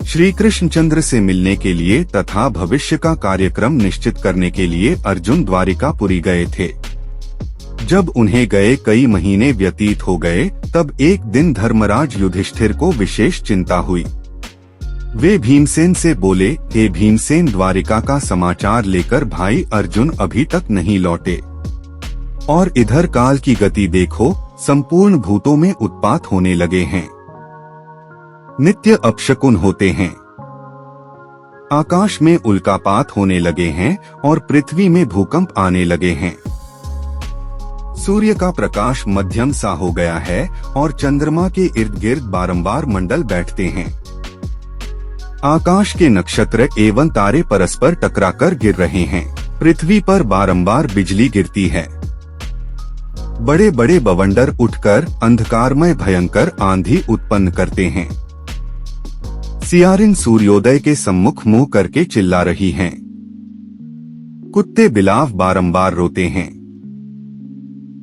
श्री कृष्णचंद्र से मिलने के लिए तथा भविष्य का कार्यक्रम निश्चित करने के लिए अर्जुन द्वारिकापुरी गए थे। जब उन्हें गए कई महीने व्यतीत हो गए, तब एक दिन धर्मराज युधिष्ठिर को विशेष चिंता हुई। वे भीमसेन से बोले, हे भीमसेन, द्वारिका का समाचार लेकर भाई अर्जुन अभी तक नहीं लौटे, और इधर काल की गति देखो, संपूर्ण भूतों में उत्पात होने लगे हैं, नित्य अपशकुन होते हैं, आकाश में उल्कापात होने लगे हैं और पृथ्वी में भूकंप आने लगे हैं। सूर्य का प्रकाश मध्यम सा हो गया है और चंद्रमा के इर्द गिर्द बारंबार मंडल बैठते हैं। आकाश के नक्षत्र एवं तारे परस्पर टकराकर गिर रहे हैं। पृथ्वी पर बारंबार बिजली गिरती है। बड़े बड़े बवंडर उठकर अंधकारमय भयंकर आंधी उत्पन्न करते हैं। सियारिन सूर्योदय के सम्मुख मुंह करके चिल्ला रही हैं। कुत्ते बिलाव बारंबार रोते हैं।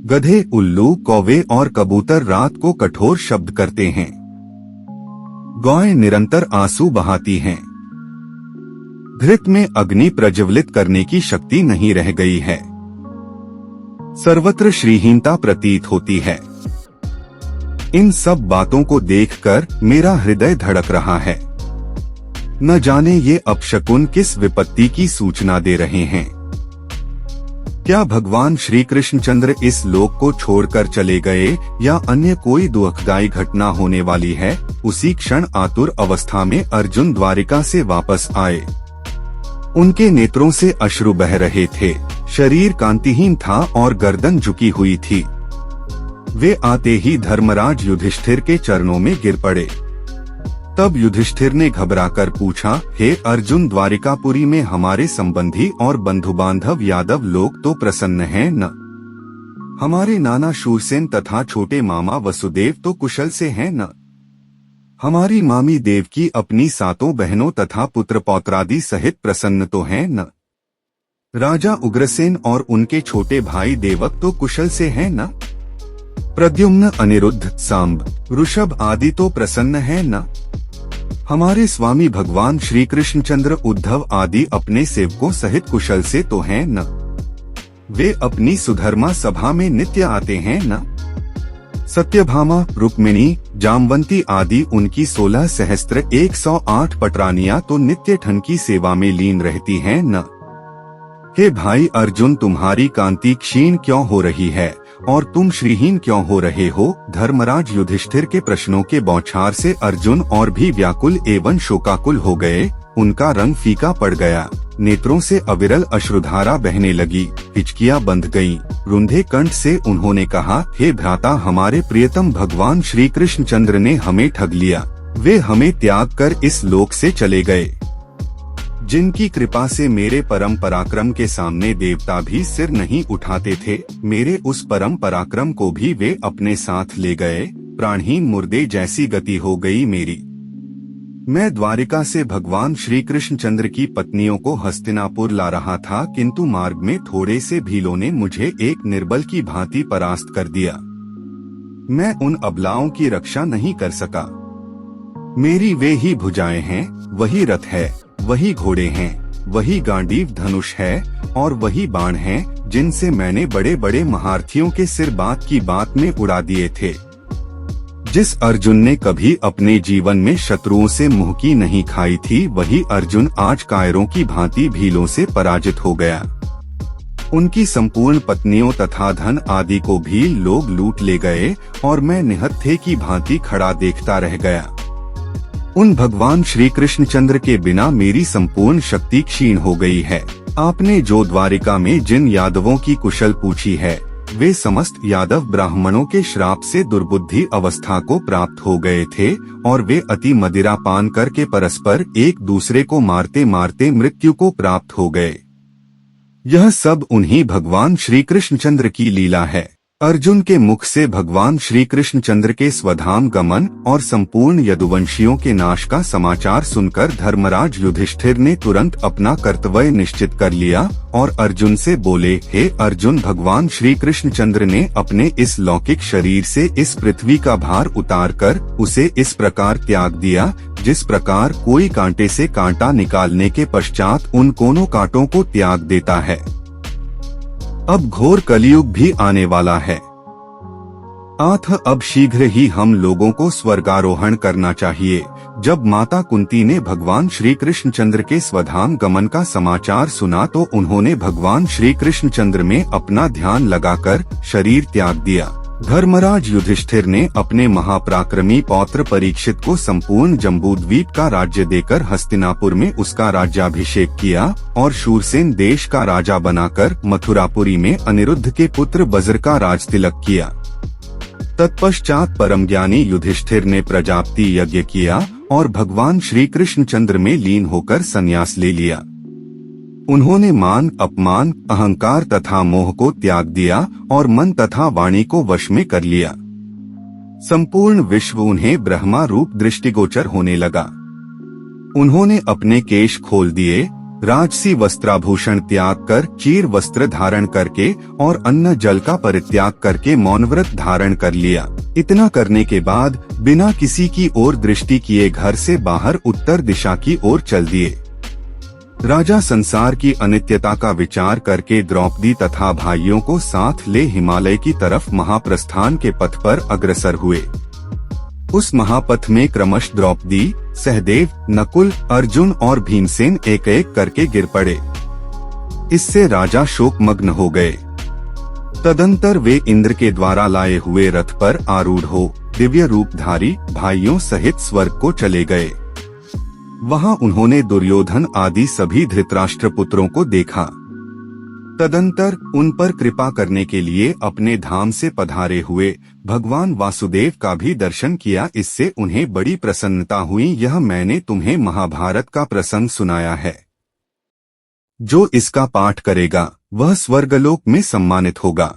गधे, उल्लू, कौवे और कबूतर रात को कठोर शब्द करते हैं। गौएं निरंतर आंसू बहाती हैं। घृत में अग्नि प्रज्वलित करने की शक्ति नहीं रह गई है। सर्वत्र श्रीहीनता प्रतीत होती है। इन सब बातों को देखकर मेरा हृदय धड़क रहा है। न जाने ये अपशकुन किस विपत्ति की सूचना दे रहे हैं। क्या भगवान श्री कृष्णचंद्र इस लोक को छोड़कर चले गए या अन्य कोई दुखदायी घटना होने वाली है? उसी क्षण आतुर अवस्था में अर्जुन द्वारिका से वापस आए। उनके नेत्रों से अश्रु बह रहे थे। शरीर कांतिहीन था और गर्दन झुकी हुई थी। वे आते ही धर्मराज युधिष्ठिर के चरणों में गिर पड़े। तब युधिष्ठिर ने घबराकर पूछा, हे अर्जुन, द्वारिकापुरी में हमारे संबंधी और बंधु बांधव यादव लोग तो प्रसन्न हैं न? हमारे नाना शूरसेन तथा छोटे मामा वसुदेव तो कुशल से हैं न? हमारी मामी देवकी अपनी सातों बहनों तथा पुत्र पौत्रादि सहित प्रसन्न तो हैं न? राजा उग्रसेन और उनके छोटे भाई देवक तो कुशल से हैं न? प्रद्युम्न, अनिरुद्ध, सांब, ऋषभ आदि तो प्रसन्न हैं न? हमारे स्वामी भगवान श्री कृष्णचंद्र, उद्धव आदि अपने सेवकों सहित कुशल से तो हैं न? वे अपनी सुधर्मा सभा में नित्य आते हैं न? सत्यभामा, रुक्मिणी, जामवंती आदि उनकी 16 सहस्त्र 108 पटरानियां तो नित्य ठन की सेवा में लीन रहती हैं न? हे भाई अर्जुन, तुम्हारी कांति क्षीण क्यों हो रही है और तुम श्रीहीन क्यों हो रहे हो? धर्मराज युधिष्ठिर के प्रश्नों के बौछार से अर्जुन और भी व्याकुल एवं शोकाकुल हो गए। उनका रंग फीका पड़ गया। नेत्रों से अविरल अश्रुधारा बहने लगी। हिचकियां बंध गईं। रुंधे कंठ से उन्होंने कहा, हे भ्राता, हमारे प्रियतम भगवान श्री कृष्णचंद्र ने हमें ठग लिया। वे हमें त्याग कर इस लोक से चले गए। जिनकी कृपा से मेरे परम पराक्रम के सामने देवता भी सिर नहीं उठाते थे, मेरे उस परम पराक्रम को भी वे अपने साथ ले गए। प्राणहीन मुर्दे जैसी गति हो गई मेरी। मैं द्वारिका से भगवान श्री कृष्णचंद्र की पत्नियों को हस्तिनापुर ला रहा था, किंतु मार्ग में थोड़े से भीलों ने मुझे एक निर्बल की भांति परास्त कर दिया। मैं उन अबलाओं की रक्षा नहीं कर सका। मेरी वे ही भुजाएं हैं, वही रथ है, वही घोड़े हैं, वही गांडीव धनुष है और वही बाण हैं, जिनसे मैंने बड़े बड़े महारथियों के सिर बात की बात में उड़ा दिए थे। जिस अर्जुन ने कभी अपने जीवन में शत्रुओं से मुंह की नहीं खाई थी, वही अर्जुन आज कायरों की भांति भीलों से पराजित हो गया। उनकी संपूर्ण पत्नियों तथा धन आदि को भील लोग लूट ले गए और मैं निहत्थे की भांति खड़ा देखता रह गया। उन भगवान श्री कृष्णचंद्र के बिना मेरी संपूर्ण शक्ति क्षीण हो गई है। आपने जो द्वारिका में जिन यादवों की कुशल पूछी है, वे समस्त यादव ब्राह्मणों के श्राप से दुर्बुद्धि अवस्था को प्राप्त हो गए थे और वे अति मदिरा पान करके परस्पर एक दूसरे को मारते मारते मृत्यु को प्राप्त हो गए। यह सब उन्हीं भगवान श्री कृष्णचंद्र की लीला है। अर्जुन के मुख से भगवान श्री कृष्णचंद्र के स्वधाम गमन और संपूर्ण यदुवंशियों के नाश का समाचार सुनकर धर्मराज युधिष्ठिर ने तुरंत अपना कर्तव्य निश्चित कर लिया और अर्जुन से बोले, हे अर्जुन, भगवान श्री कृष्णचंद्र ने अपने इस लौकिक शरीर से इस पृथ्वी का भार उतारकर उसे इस प्रकार त्याग दिया जिस प्रकार कोई कांटे से कांटा निकालने के पश्चात उन कोनों कांटों को त्याग देता है। अब घोर कलयुग भी आने वाला है। अब शीघ्र ही हम लोगों को स्वर्गारोहण करना चाहिए। जब माता कुंती ने भगवान श्री कृष्णचंद्र के स्वधाम गमन का समाचार सुना तो उन्होंने भगवान श्री कृष्णचंद्र में अपना ध्यान लगाकर शरीर त्याग दिया। धर्मराज युधिष्ठिर ने अपने महापराक्रमी पौत्र परीक्षित को संपूर्ण जम्बूद्वीप का राज्य देकर हस्तिनापुर में उसका राज्याभिषेक किया और शूरसेन देश का राजा बनाकर मथुरापुरी में अनिरुद्ध के पुत्र बज्र का राजतिलक किया। तत्पश्चात परम ज्ञानी युधिष्ठिर ने प्रजापति यज्ञ किया और भगवान श्री कृष्णचंद्र में लीन होकर संन्यास ले लिया। उन्होंने मान, अपमान, अहंकार तथा मोह को त्याग दिया और मन तथा वाणी को वश में कर लिया। संपूर्ण विश्व उन्हें ब्रह्मा रूप दृष्टिगोचर होने लगा। उन्होंने अपने केश खोल दिए, राजसी वस्त्राभूषण त्याग कर चीर वस्त्र धारण करके और अन्न जल का परित्याग करके मौनव्रत धारण कर लिया। इतना करने के बाद बिना किसी की ओर दृष्टि किए घर से बाहर उत्तर दिशा की ओर चल दिए। राजा संसार की अनित्यता का विचार करके द्रौपदी तथा भाइयों को साथ ले हिमालय की तरफ महाप्रस्थान के पथ पर अग्रसर हुए। उस महापथ में क्रमश द्रौपदी, सहदेव, नकुल, अर्जुन और भीमसेन एक एक करके गिर पड़े। इससे राजा शोकमग्न हो गए। तदंतर वे इंद्र के द्वारा लाए हुए रथ पर आरूढ़ हो दिव्य रूपधारी भाइयों सहित स्वर्ग को चले गए। वहां उन्होंने दुर्योधन आदि सभी धृतराष्ट्र पुत्रों को देखा। तदंतर उन पर कृपा करने के लिए अपने धाम से पधारे हुए भगवान वासुदेव का भी दर्शन किया। इससे उन्हें बड़ी प्रसन्नता हुई। यह मैंने तुम्हें महाभारत का प्रसंग सुनाया है। जो इसका पाठ करेगा वह स्वर्गलोक में सम्मानित होगा।